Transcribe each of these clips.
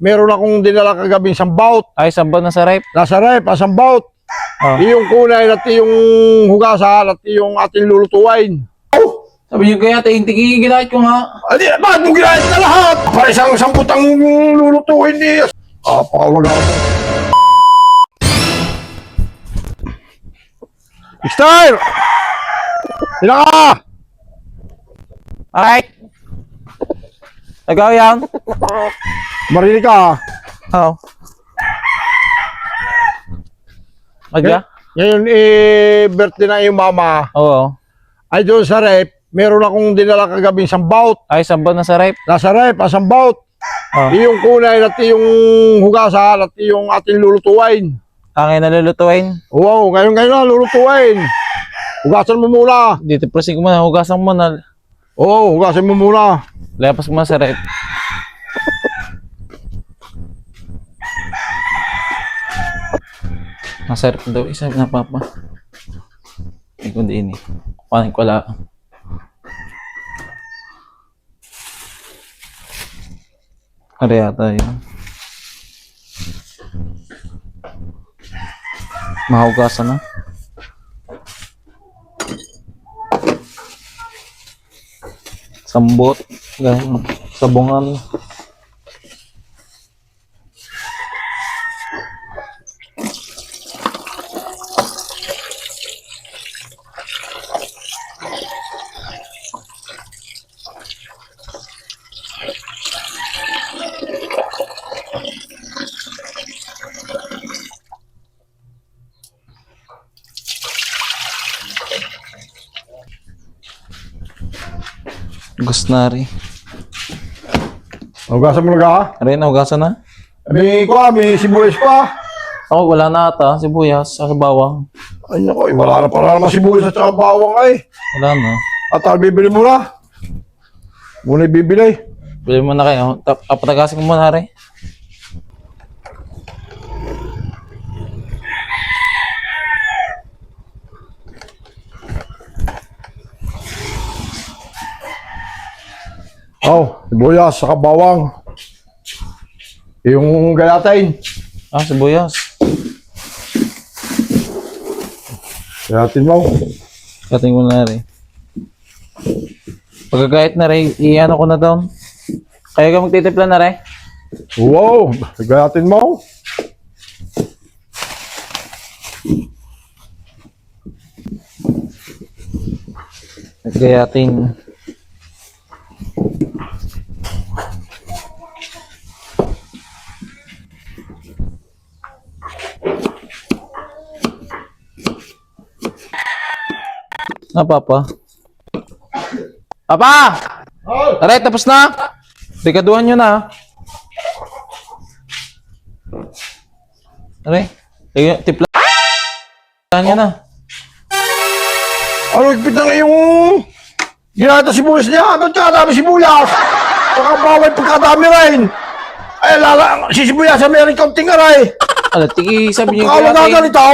meron akong dinala kagabing sambaut. Ay, sambal na sa rep. Nasa rep, sambaut. Oh. Yung kulay at yung hugasan at yung ating lulutuin. Sabi niyo kaya, tingin ginahit ko nga. Adi, bakit mo ginahit na lahat? Para isang samputang lulutuin niya. Pakawag ako. Style! Sila ka! Alright. Nagaw yan. Marinig ka. Oo. Magya? Ngayon, birthday na yung mama. Oo. Ay doon sa rep, meron akong dinala kagabing sambaut. Ay, sambal na sa rep. Nasa rep, sambaut. Oh. Yung kulay at yung hugasan at yung ating lulutuin. Ang nalulutuin. Wow, ngayon na lulutuin. Hugasan mo muna. Dito, pressing ko muna. Hugasan mo na. Oo, hugasan mo muna. Lepas mo na sa rep. Nasa rep daw. Isa na papa. Hindi ko din eh. Kuhanin ko lang. Ari yata yun. Mahugasan na. Sambot. Sabungan. Gusnari. Hugasan mo na ka. Ari na, hugasan na. May sibuyas pa. Ako, wala na ata. Sibuyas, sa bawang. Ay nako, wala na para naman sibuyas at saka bawang ay. Wala na. At bibili mo na. Muna bibili. Bili mo na kayo. Patagasin ko muna, Ari. Sibuyas saka bawang. Yung gayatin. Ah, sibuyas. Gayatin mo. Kating mo na, Ari. Pagkagayat na, Ari, i-ano ko na doon. Kaya ka magtitipla na, Ari? Wow, gayatin mo. Gayatin. Na, Papa. Papa! Aray, tapos na! Degaduhan nyo na. Aray, tipla nyo na. Ano, higpit na yung ginata sibuyas niya. Ba't kadami sibuyas? Saka bawal pagkadami rin. Ay, sisibuyas sa meron kaunting aray. Ala, tiki, sabi nyo Pagkawag gayatin. ganito.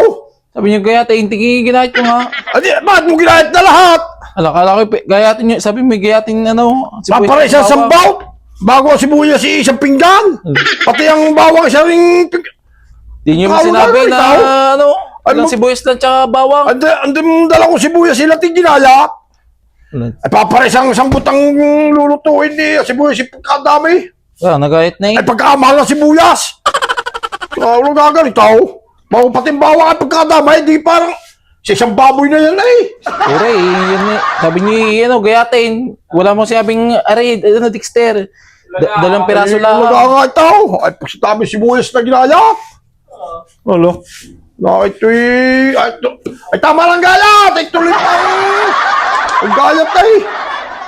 Sabi nyo gayatin, tiki, ginahit ko nga. Adi, bakit mo ginahit na lahat? Ala, kala ko, gayatin nyo, sabi may gayatin, ano, Para isang sambaw. Bago ang sibuyas isang pinggan. Pati ang bawang isa ring Di nyo mo sinabi na, ano, ilang sibuyas lang tsaka bawang. Andi mong dala kong sibuyas sila ginaya. Ay papares ang sambutang lulutuin ni sibuyas si pagkadami. Ah, nagayat na Ay pagkamahal ng sibuyas. Ano gaganito? Pati bawang at pagkadami, di parang si isang baboy na yan ay. Ure, yun eh. Sabi niyo, ano, gayatin. Wala mo sinabing, aray, ano, Dexter. Dalawang piraso lang. Nagkakataw. Ay pagkadami sibuyas na ginaya. Ano? Ay tama lang gayat. Ay tuloy ang gayat ay.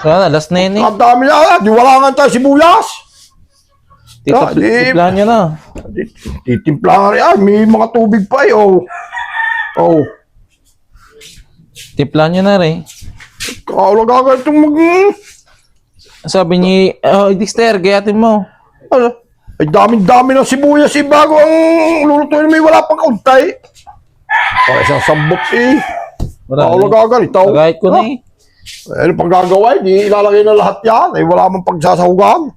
Wala, last na yun eh. Ang dami na. Di wala nga tayo sibuyas. Tiplahan nyo na. Titimplahan rin. May mga tubig pa eh. Oh. Tiplahan nyo na rin. Kala gagal itong Sabi ni, Dexter, gayatin mo. Ano? Ay dami-dami ng sibuyas eh. Bago ang lulutuin may wala pang kauntay. Para isang sambot eh. Kala gagal ito. Nagayat ko na eh. Ano pang gagawin? Di ilalagay na lahat yan. Ay wala mong pagsasahugan.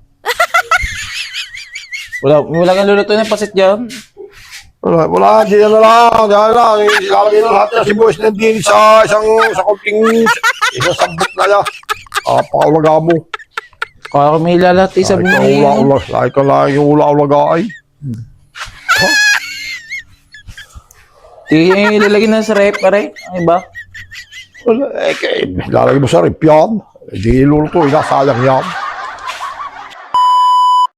Wala kang luluto ng pasit dyan. Wala, di na lang. Diyan lang. Ilalagay na lahat na si boys na din sa kunting isang sabot na yan. Pakawalaga mo. Kaya may lalati sa bumi. Like ka lang yung ula-ulaga ay. Di ilalagay na sa rep, pare. Ang iba. Lalagay mo sa rip yan. Di iluluto, sayang yan.